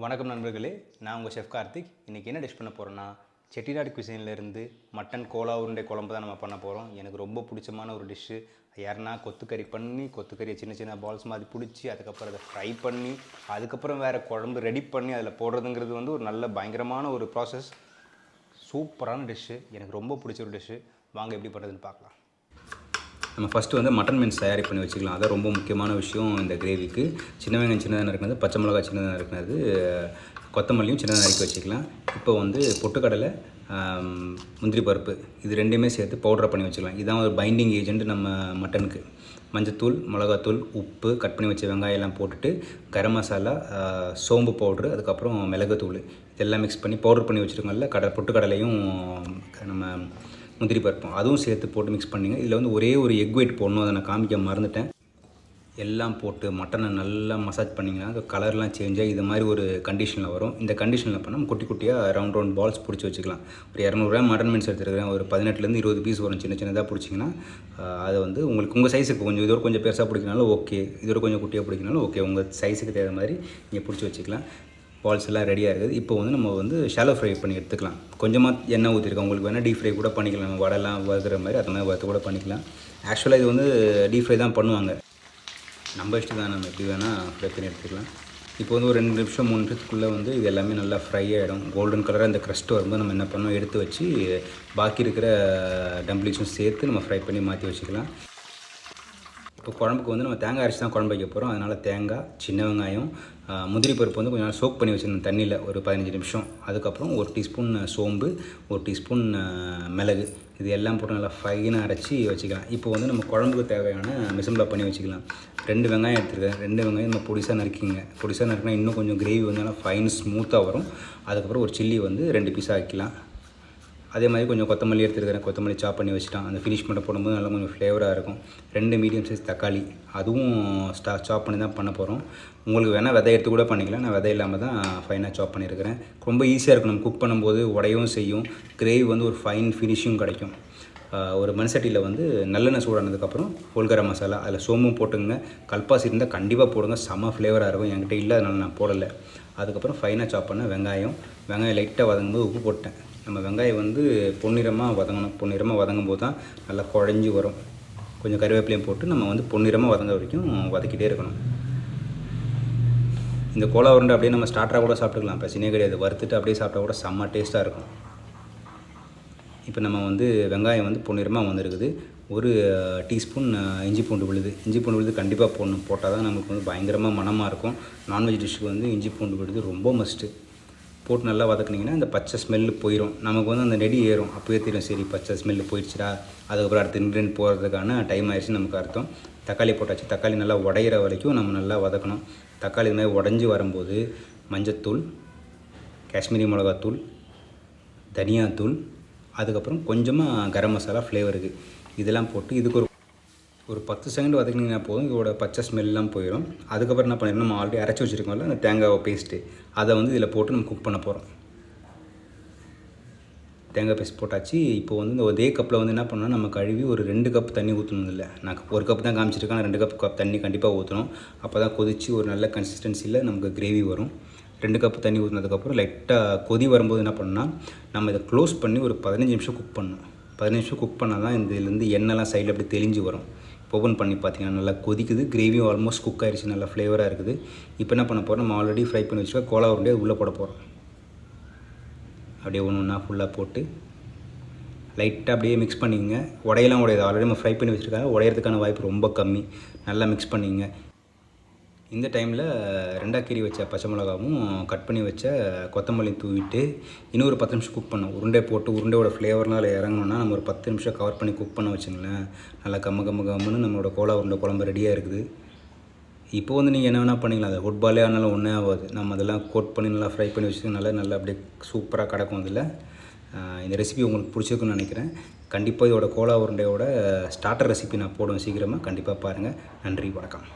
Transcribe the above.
வணக்கம் நண்பர்களே, நான் உங்கள் ஷெஃப் கார்த்திக். இன்றைக்கி என்ன டிஷ் பண்ண போகிறோன்னா, செட்டிநாடு குசின்லேருந்து மட்டன் கோலா உருண்டை குழம்பு தான் நம்ம பண்ண போகிறோம். எனக்கு ரொம்ப பிடிச்சமான ஒரு டிஷ்ஷு. யாருன்னா கொத்துக்கறி பண்ணி, கொத்துக்கறியை சின்ன சின்ன பால்ஸ் மாதிரி பிடிச்சி, அதுக்கப்புறம் அதை ஃப்ரை பண்ணி, அதுக்கப்புறம் வேறு குழம்பு ரெடி பண்ணி அதில் போடுறதுங்கிறது வந்து ஒரு நல்ல பயங்கரமான ஒரு ப்ராசஸ். சூப்பரான டிஷ்ஷு, எனக்கு ரொம்ப பிடிச்ச ஒரு டிஷ்ஷு. வாங்க எப்படி பண்ணுறதுன்னு பார்க்கலாம். நம்ம ஃபஸ்ட்டு வந்து மட்டன் மீன்ஸ் தயாரி பண்ணி வச்சுக்கலாம். அதான் ரொம்ப முக்கியமான விஷயம் இந்த கிரேவிக்கு. சின்ன வெங்காயம் சின்னதாக நறுக்கினது, பச்சை மிளகா சின்னதாக நறுக்கினது, கொத்தமல்லியும் சின்னதாக நறுக்கி வச்சுக்கலாம். இப்போ வந்து பொட்டுக்கடலை, முந்திரி பருப்பு இது ரெண்டுமே சேர்த்து பவுடரை பண்ணி வச்சுக்கலாம். இதுதான் ஒரு பைண்டிங் ஏஜென்ட் நம்ம மட்டனுக்கு. மஞ்சத்தூள், மிளகாத்தூள், உப்பு, கட் பண்ணி வச்ச வெங்காயம் எல்லாம் போட்டுட்டு, கரம் மசாலா, சோம்பு பவுட்ரு, அதுக்கப்புறம் மிளகுத்தூள் இதெல்லாம் மிக்ஸ் பண்ணி பவுடர் பண்ணி வச்சுருக்கோம்ல. பொட்டுக்கடலையும் நம்ம முந்திரி பருப்போம் அதுவும் சேர்த்து போட்டு மிக்ஸ் பண்ணிங்க. இதில் வந்து ஒரே ஒரு எக் ஒயிட் போடணும், அதை நான் காமிக்க மறந்துட்டேன். எல்லாம் போட்டு மட்டனை நல்லா மசாஜ் பண்ணிங்கன்னா அது கலர்லாம் சேஞ்ச் ஆகி இது மாதிரி ஒரு கண்டிஷனில் வரும். இந்த கண்டிஷனில் பண்ணால் குட்டி குட்டியாக ரவுண்ட் பால்ஸ் பிடிச்சி வச்சுக்கலாம். ஒரு 200 கிராம் மட்டன் மீன்ஸ் எடுத்துருக்கிறேன். ஒரு 18லேருந்து 20 பீஸ் வரும். சின்ன சின்னதாக பிடிச்சிங்கன்னா அதை வந்து உங்களுக்கு உங்கள் சைஸுக்கு கொஞ்சம் இதோட கொஞ்சம் பெருசாக பிடிக்கினாலும் ஓகே, இதோட கொஞ்சம் குட்டியாக பிடிக்கினாலும் ஓகே. உங்கள் சைஸுக்கு தேவை மாதிரி நீங்கள் பிடிச்சி வச்சுக்கலாம். பால்ஸ் எல்லாம் ரெடியாக இருக்குது. இப்போ வந்து நம்ம வந்து ஷாலோ ஃப்ரை பண்ணி எடுத்துக்கலாம். கொஞ்சமாக எண்ணெய் ஊற்றிருக்கோம். உங்களுக்கு வேணால் டீப் ஃப்ரை கூட பண்ணிக்கலாம். நம்ம வடைலாம் வறுக்கிற மாதிரி அது மாதிரி வறுத்து கூட பண்ணிக்கலாம். ஆக்சுவலாக இது வந்து டீப் ஃப்ரை தான் பண்ணுவாங்க. நம்ம இஷ்டம் தான், நம்ம எப்படி வேணால் ஃப்ரை பண்ணி எடுத்துக்கலாம். இப்போ வந்து ஒரு 2 நிமிஷம் 3 நிமிஷத்துக்குள்ளே வந்து இது எல்லாமே நல்லா ஃப்ரை ஆகிடும். கோல்டன் கலராக இந்த க்ரஸ்ட் வரும்போது நம்ம என்ன பண்ணோம், எடுத்து வச்சு பாக்கி இருக்கிற டம்ப்ளிங்ஸும் சேர்த்து நம்ம ஃப்ரை பண்ணி மாற்றி வச்சுக்கலாம். இப்போ குழம்புக்கு வந்து நம்ம தேங்காய் அரைச்சி தான் குழம்பு வைக்க போகிறோம். அதனால் தேங்காய், சின்ன வெங்காயம், முந்திரி பருப்பு வந்து கொஞ்சம் நாள் சோக் பண்ணி வச்சுருந்தேன் தண்ணியில் ஒரு 15 நிமிஷம். அதுக்கப்புறம் 1 டீஸ்பூன் சோம்பு, 1 டீஸ்பூன் மிளகு இது எல்லாம் போட்டு நல்லா ஃபைனாக அரைச்சி வச்சுக்கலாம். இப்போ வந்து நம்ம குழம்புக்கு தேவையான மிசம்பலா பண்ணி வச்சுக்கலாம். 2 வெங்காயம் எடுத்துருக்கேன். 2 வெங்காயம் நம்ம பொடிசாக நறுக்கிங்க. பொடிசாக நறுக்கினா இன்னும் கொஞ்சம் கிரேவி வந்து நல்லா ஃபைன் ஸ்மூத்தாக வரும். அதுக்கப்புறம் ஒரு சில்லி வந்து 2 பீஸாக வைக்கலாம். அதே மாதிரி கொஞ்சம் கொத்தமல்லி எடுத்துருக்கிறேன். கொத்தமல்லி சாப் பண்ணி வச்சுட்டான். அந்த ஃபினிஷ் பண்ண போடும்போது நல்லா கொஞ்சம் ஃப்ளேவராக இருக்கும். 2 மீடியம் சைஸ் தக்காளி அதுவும் சாப் பண்ணி தான் பண்ண போகிறோம். உங்களுக்கு வேணால் விதை எடுத்து கூட பண்ணிக்கலாம். நான் விதை இல்லாமல் தான் ஃபைனாக சாப் பண்ணியிருக்கிறேன். ரொம்ப ஈஸியாக இருக்கும். நம்ம குக் பண்ணும்போது உடையவும் செய்யும். கிரேவி வந்து ஒரு ஃபைன் ஃபினிஷிங் கிடைக்கும். ஒரு மண்சட்டியில் வந்து நல்லெண்ணெய் சூடானதுக்கப்புறம் ஹோல் கரம் மசாலா அதில் சோம்பும் போட்டுங்க. கல்பாசி இருந்தால் கண்டிப்பாக போடுங்க, செம்ம ஃப்ளேவராக இருக்கும். என்கிட்ட இல்லை, அதனால் நான் போடலை. அதுக்கப்புறம் ஃபைனாக சாப் பண்ண வெங்காயம் லைட்டாக வதங்கும்போது உப்பு போட்டேன். நம்ம வெங்காயம் வந்து பொன்னிறமாக வதங்கணும். பொன்னிறமாக வதங்கும் போது தான் நல்லா குழஞ்சி வரும். கொஞ்சம் கருவேப்பிலையும் போட்டு நம்ம வந்து பொன்னிறமாக வதங்க வரைக்கும் வதக்கிட்டே இருக்கணும். இந்த கோலா உருண்டை அப்படியே நம்ம ஸ்டார்டராக கூட சாப்பிட்டுக்கலாம், பிரச்சனையே கிடையாது. வறுத்துட்டு அப்படியே சாப்பிட்டா கூட செம்ம டேஸ்ட்டாக இருக்கும். இப்போ நம்ம வந்து வெங்காயம் வந்து பொன்னிறமாக வந்துருக்குது. ஒரு டீஸ்பூன் இஞ்சி பூண்டு விழுது கண்டிப்பாக போடணும். போட்டால் தான் நமக்கு வந்து பயங்கரமாக மணமாக இருக்கும். நான்வெஜ் டிஷ்ஷுக்கு வந்து இஞ்சி பூண்டு விழுது ரொம்ப மஸ்ட்டு. போட்டு நல்லா வதக்குனிங்கன்னா இந்த பச்சை ஸ்மெல்லு போயிடும். நமக்கு வந்து அந்த நெடி ஏறும். அப்போயே தெரியும், சரி பச்சை ஸ்மெல்லு போயிடுச்சுடா, அதுக்கப்புறம் அடுத்த இன்க்ரீடியன்ட் போகிறதுக்கான டைம் ஆயிடுச்சுன்னு நமக்கு அர்த்தம். தக்காளி போட்டாச்சு. தக்காளி நல்லா உடையிற வரைக்கும் நம்ம நல்லா வதக்கணும். தக்காளி இது மாதிரி உடஞ்சி வரும்போது மஞ்சத்தூள், காஷ்மீரி மிளகாத்தூள், தனியாத்தூள், அதுக்கப்புறம் கொஞ்சமாக கரம் மசாலா ஃப்ளேவருக்கு இதெல்லாம் போட்டு இதுக்கு ஒரு 10 செகண்ட் வதக்கினீங்கன்னா போதும். இதோட பச்சை ஸ்மெல்லாம் போயிடும். அதுக்கப்புறம் என்ன பண்ணிடணும், நம்ம ஆல்ரெடி அரைச்சி வச்சுருக்கோம்ல அந்த தேங்காய் பேஸ்ட்டு அதை வந்து இதில் போட்டு நம்ம குக் பண்ண போகிறோம். தேங்காய் பேஸ்ட் போட்டாச்சு. இப்போ வந்து இந்த அதே கப்பில் வந்து என்ன பண்ணால் நம்ம கழுவி ஒரு 2 கப் தண்ணி ஊற்றணும். இல்லை, நான் 1 கப் தான் காமிச்சிருக்கேன். 2 கப் தண்ணி கண்டிப்பாக ஊற்றணும். அப்போ தான் கொதித்து ஒரு நல்ல கன்சிஸ்டன்சியில் நமக்கு கிரேவி வரும். 2 கப் தண்ணி ஊற்றினதுக்கப்புறம் லைட்டாக கொதி வரும்போது என்ன பண்ணால் நம்ம இதை க்ளோஸ் பண்ணி ஒரு 15 நிமிஷம் குக் பண்ணணும். 15 நிமிஷம் குக் பண்ணால் தான் இதுலேருந்து எண்ணெய்லாம் சைடில் அப்படி தெளிஞ்சு வரும். ஓப்பன் பண்ணி பார்த்தீங்கன்னா நல்லா கொதிக்குது. கிரேவியும் ஆல்மோஸ்ட் குக் ஆகிடுச்சு, நல்லா ஃப்ளேவராக இருக்குது. இப்போ என்ன பண்ண போகிறோம், நம்ம ஆல்ரெடி ஃப்ரை பண்ணி வச்சுருக்கோம் கோலா உருண்டையை உள்ளே போட போகிறோம். அப்படியே ஒன்று ஃபுல்லாக போட்டு லைட்டாக அப்படியே மிக்ஸ் பண்ணிக்கங்க. உடையெல்லாம் உடையாது, ஆல்ரெடி நம்ம ஃப்ரை பண்ணி வச்சுருக்காங்க. உடையிறதுக்கான வாய்ப்பு ரொம்ப கம்மி. நல்லா மிக்ஸ் பண்ணிக்கங்க. இந்த டைமில் 2 கீரி வச்ச பச்சை மிளகாவும் கட் பண்ணி வச்ச கொத்தமல்லி தூவிட்டு இன்னொரு 10 நிமிஷம் குக் பண்ணோம். உருண்டை போட்டு உருண்டையோட ஃப்ளேவர்னால் அதில் இறங்கணுன்னா நம்ம ஒரு 10 நிமிஷம் கவர் பண்ணி குக் பண்ண வச்சுங்களேன். நல்லா கம்முன்னு நம்மளோட கோலா உருண்டை குழம்பு ரெடியாக இருக்குது. இப்போ வந்து நீங்கள் என்ன வேணால் பண்ணிக்கலாம். அது ஃபுட்பாலே ஆனாலும் ஒன்றே ஆகாது. நம்ம அதெல்லாம் கோட் பண்ணி நல்லா ஃப்ரை பண்ணி வச்சுக்கனால நல்லா அப்படியே சூப்பராக கிடக்கும். அதில் இந்த ரெசிபி உங்களுக்கு பிடிச்சிருக்குன்னு நினைக்கிறேன். கண்டிப்பாக இதோட கோலா உருண்டையோட ஸ்டார்டர் ரெசிபி நான் போடுவேன் சீக்கிரமாக. கண்டிப்பாக பாருங்கள். நன்றி, வணக்கம்.